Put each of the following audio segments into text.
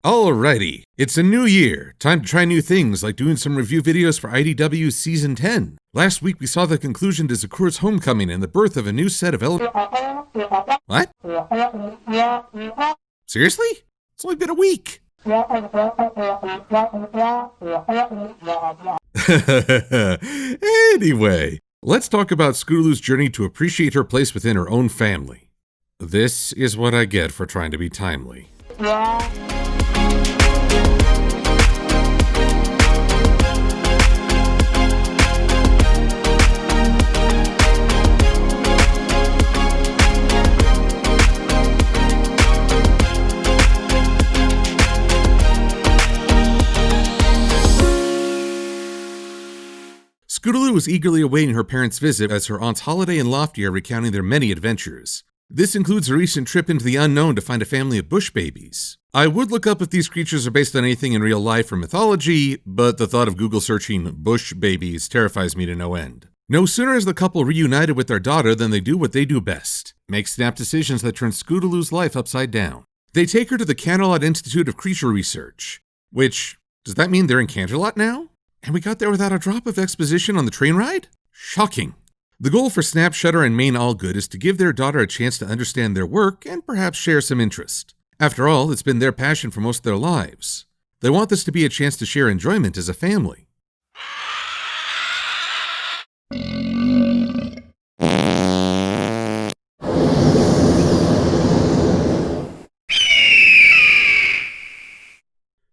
Alrighty, it's a new year. Time to try new things, like doing some review videos for IDW Season 10. Last week we saw the conclusion to Zakura's homecoming and the birth of a new set of What? Seriously? It's only been a week. Anyway, let's talk about Scootaloo's journey to appreciate her place within her own family. This is what I get for trying to be timely. Scootaloo was eagerly awaiting her parents' visit as her aunts Holiday and Lofty are recounting their many adventures. This includes a recent trip into the unknown to find a family of bush babies. I would look up if these creatures are based on anything in real life or mythology, but the thought of Google searching bush babies terrifies me to no end. No sooner is the couple reunited with their daughter than they do what they do best: make snap decisions that turn Scootaloo's life upside down. They take her to the Canterlot Institute of Creature Research. Which, does that mean they're in Canterlot now? And we got there without a drop of exposition on the train ride? Shocking. The goal for Snap, Shutter, and Main Allgood is to give their daughter a chance to understand their work and perhaps share some interest. After all, it's been their passion for most of their lives. They want this to be a chance to share enjoyment as a family.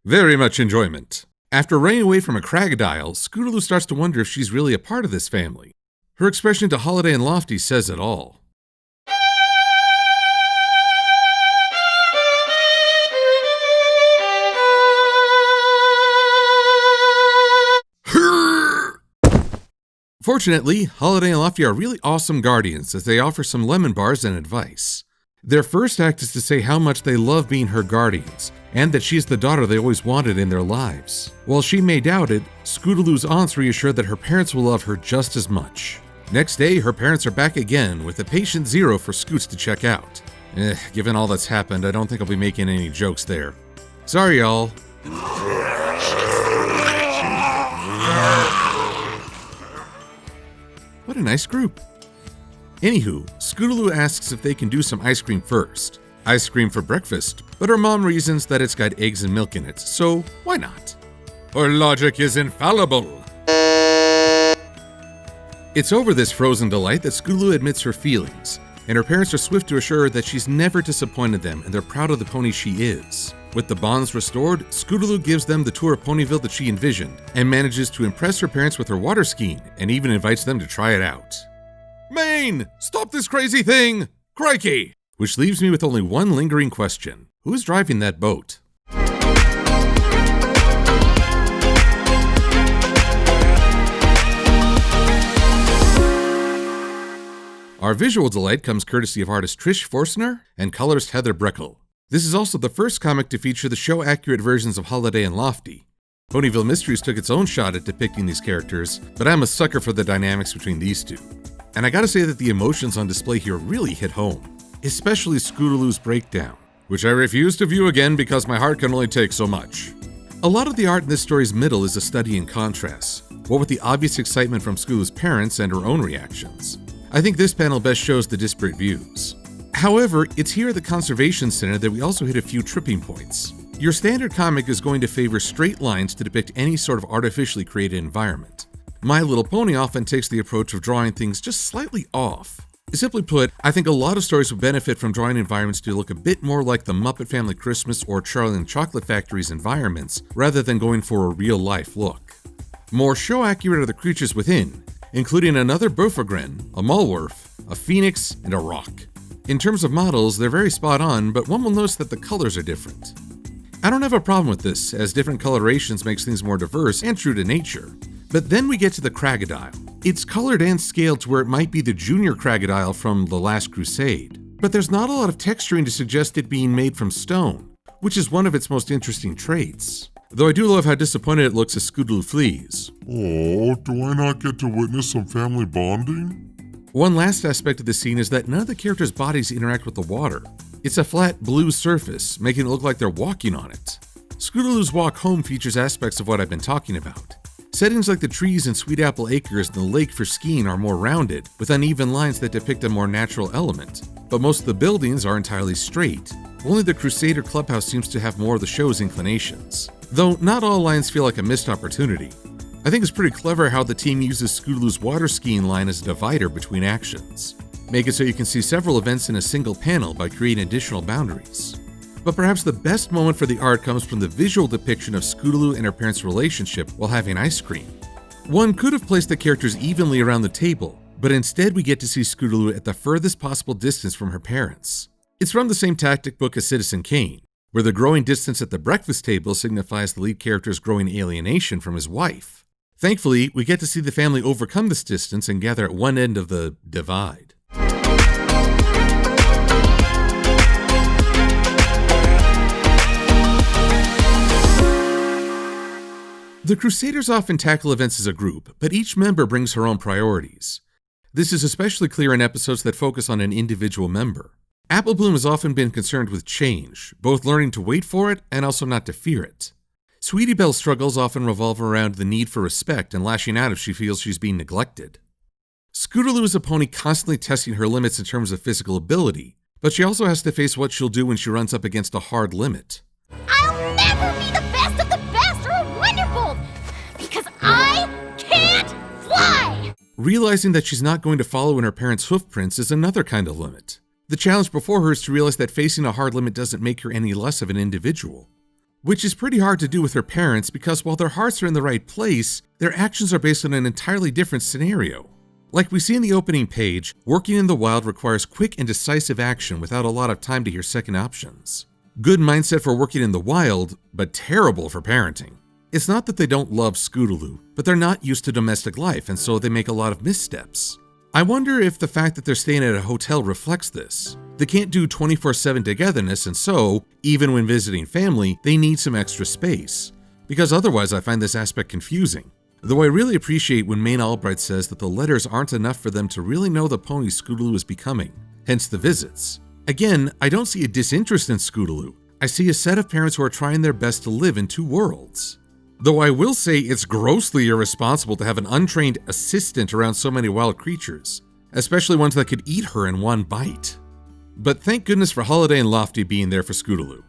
Very much enjoyment. After running away from a crocodile, Scootaloo starts to wonder if she's really a part of this family. Her expression to Holiday and Lofty says it all. Fortunately, Holiday and Lofty are really awesome guardians as they offer some lemon bars and advice. Their first act is to say how much they love being her guardians, and that she's the daughter they always wanted in their lives. While she may doubt it, Scootaloo's aunts reassure that her parents will love her just as much. Next day, her parents are back again with a patient zero for Scoots to check out. Given all that's happened, I don't think I'll be making any jokes there. Sorry, y'all. What a nice group. Anywho, Scootaloo asks if they can do some ice cream first. Ice cream for breakfast, but her mom reasons that it's got eggs and milk in it, so why not? Her logic is infallible. It's over this frozen delight that Scootaloo admits her feelings, and her parents are swift to assure her that she's never disappointed them and they're proud of the pony she is. With the bonds restored, Scootaloo gives them the tour of Ponyville that she envisioned, and manages to impress her parents with her water skiing, and even invites them to try it out. Maine, stop this crazy thing! Crikey! Which leaves me with only one lingering question. Who's driving that boat? Our visual delight comes courtesy of artist Trish Forstner and colorist Heather Breckel. This is also the first comic to feature the show-accurate versions of Holiday and Lofty. Ponyville Mysteries took its own shot at depicting these characters, but I'm a sucker for the dynamics between these two. And I gotta say that the emotions on display here really hit home, especially Scootaloo's breakdown, which I refuse to view again because my heart can only take so much. A lot of the art in this story's middle is a study in contrast, what with the obvious excitement from Scootaloo's parents and her own reactions. I think this panel best shows the disparate views. However, it's here at the Conservation Center that we also hit a few tripping points. Your standard comic is going to favor straight lines to depict any sort of artificially created environment. My Little Pony often takes the approach of drawing things just slightly off. Simply put, I think a lot of stories would benefit from drawing environments to look a bit more like the Muppet Family Christmas or Charlie and the Chocolate Factory's environments, rather than going for a real-life look. More show-accurate are the creatures within, including another Bofagren, a Mulworth, a Phoenix, and a Rock. In terms of models, they're very spot on, but one will notice that the colors are different. I don't have a problem with this, as different colorations makes things more diverse and true to nature. But then we get to the crocodile. It's colored and scaled to where it might be the junior crocodile from The Last Crusade. But there's not a lot of texturing to suggest it being made from stone, which is one of its most interesting traits. Though I do love how disappointed it looks as Scootaloo flees. Oh, do I not get to witness some family bonding? One last aspect of the scene is that none of the characters' bodies interact with the water. It's a flat blue surface, making it look like they're walking on it. Scootaloo's walk home features aspects of what I've been talking about. Settings like the trees in Sweet Apple Acres and the lake for skiing are more rounded, with uneven lines that depict a more natural element. But most of the buildings are entirely straight. Only the Crusader Clubhouse seems to have more of the show's inclinations. Though not all lines feel like a missed opportunity. I think it's pretty clever how the team uses Scootaloo's water skiing line as a divider between actions. Make it so you can see several events in a single panel by creating additional boundaries. But perhaps the best moment for the art comes from the visual depiction of Scootaloo and her parents' relationship while having ice cream. One could have placed the characters evenly around the table, but instead we get to see Scootaloo at the furthest possible distance from her parents. It's from the same tactic book as Citizen Kane, where the growing distance at the breakfast table signifies the lead character's growing alienation from his wife. Thankfully, we get to see the family overcome this distance and gather at one end of the divide. The Crusaders often tackle events as a group, but each member brings her own priorities. This is especially clear in episodes that focus on an individual member. Apple Bloom has often been concerned with change, both learning to wait for it and also not to fear it. Sweetie Belle's struggles often revolve around the need for respect and lashing out if she feels she's being neglected. Scootaloo is a pony constantly testing her limits in terms of physical ability, but she also has to face what she'll do when she runs up against a hard limit. I'll never be the best of the best or a Wonderbolt, because I can't fly! Realizing that she's not going to follow in her parents' hoofprints is another kind of limit. The challenge before her is to realize that facing a hard limit doesn't make her any less of an individual. Which is pretty hard to do with her parents because while their hearts are in the right place, their actions are based on an entirely different scenario. Like we see in the opening page, working in the wild requires quick and decisive action without a lot of time to hear second options. Good mindset for working in the wild, but terrible for parenting. It's not that they don't love Scootaloo, but they're not used to domestic life and so they make a lot of missteps. I wonder if the fact that they're staying at a hotel reflects this. They can't do 24/7 togetherness and so, even when visiting family, they need some extra space. Because otherwise I find this aspect confusing. Though I really appreciate when Maine Albright says that the letters aren't enough for them to really know the pony Scootaloo is becoming, hence the visits. Again, I don't see a disinterest in Scootaloo. I see a set of parents who are trying their best to live in two worlds. Though I will say it's grossly irresponsible to have an untrained assistant around so many wild creatures, especially ones that could eat her in one bite. But thank goodness for Holiday and Lofty being there for Scootaloo.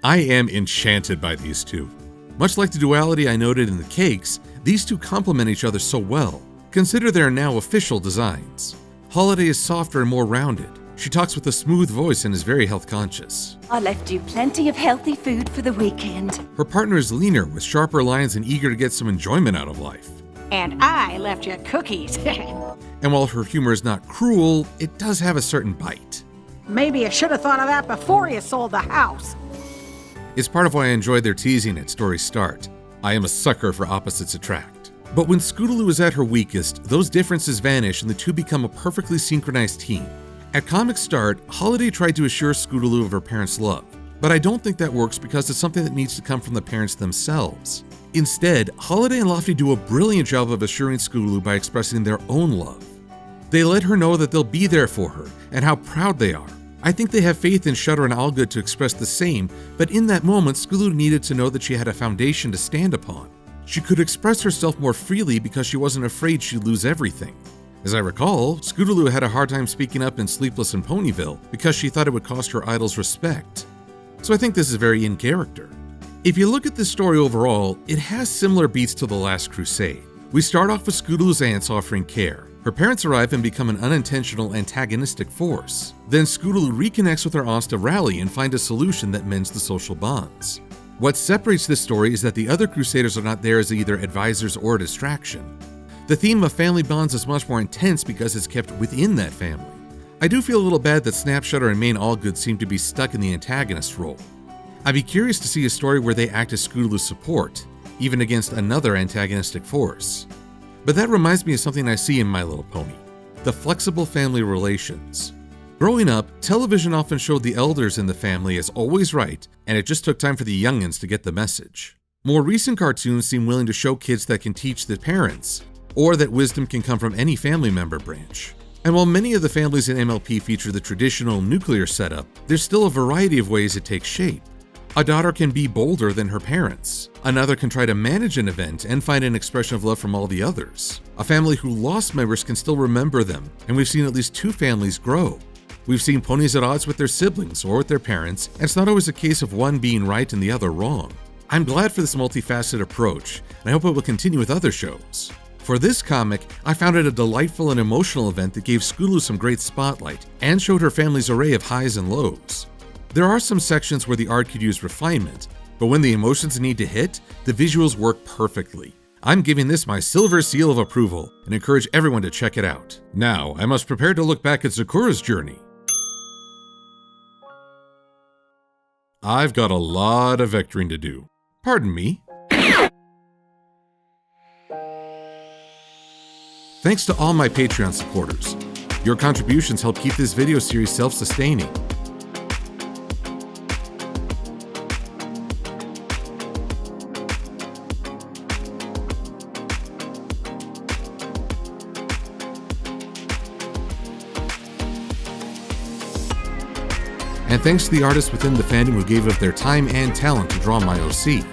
I am enchanted by these two. Much like the duality I noted in the cakes, these two complement each other so well. Consider they are now official designs. Holiday is softer and more rounded. She talks with a smooth voice and is very health conscious. I left you plenty of healthy food for the weekend. Her partner is leaner with sharper lines and eager to get some enjoyment out of life. And I left you cookies. And while her humor is not cruel, it does have a certain bite. Maybe you should have thought of that before you sold the house. It's part of why I enjoy their teasing at story's start. I am a sucker for opposites attract. But when Scootaloo is at her weakest, those differences vanish and the two become a perfectly synchronized team. At comic start, Holiday tried to assure Scootaloo of her parents' love, but I don't think that works because it's something that needs to come from the parents themselves. Instead, Holiday and Lofty do a brilliant job of assuring Scootaloo by expressing their own love. They let her know that they'll be there for her and how proud they are. I think they have faith in Shudder and Allgood to express the same, but in that moment, Scootaloo needed to know that she had a foundation to stand upon. She could express herself more freely because she wasn't afraid she'd lose everything. As I recall, Scootaloo had a hard time speaking up in Sleepless in Ponyville because she thought it would cost her idols respect. So I think this is very in character. If you look at this story overall, it has similar beats to The Last Crusade. We start off with Scootaloo's aunts offering care. Her parents arrive and become an unintentional antagonistic force. Then Scootaloo reconnects with her aunts to rally and find a solution that mends the social bonds. What separates this story is that the other Crusaders are not there as either advisors or a distraction. The theme of family bonds is much more intense because it's kept within that family. I do feel a little bad that Snap, Shudder, and Maine Allgood seem to be stuck in the antagonist role. I'd be curious to see a story where they act as Scootaloo's support, even against another antagonistic force. But that reminds me of something I see in My Little Pony, the flexible family relations. Growing up, television often showed the elders in the family as always right, and it just took time for the youngins to get the message. More recent cartoons seem willing to show kids that can teach the parents, or that wisdom can come from any family member branch. And while many of the families in MLP feature the traditional nuclear setup, there's still a variety of ways it takes shape. A daughter can be bolder than her parents. Another can try to manage an event and find an expression of love from all the others. A family who lost members can still remember them, and we've seen at least 2 families grow. We've seen ponies at odds with their siblings or with their parents, and it's not always a case of one being right and the other wrong. I'm glad for this multifaceted approach, and I hope it will continue with other shows. For this comic, I found it a delightful and emotional event that gave Scootaloo some great spotlight and showed her family's array of highs and lows. There are some sections where the art could use refinement, but when the emotions need to hit, the visuals work perfectly. I'm giving this my silver seal of approval and encourage everyone to check it out. Now, I must prepare to look back at Sakura's journey. I've got a lot of vectoring to do. Pardon me. Thanks to all my Patreon supporters. Your contributions help keep this video series self-sustaining. And thanks to the artists within the fandom who gave up their time and talent to draw my OC.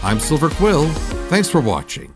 I'm Silver-Quill. Thanks for watching.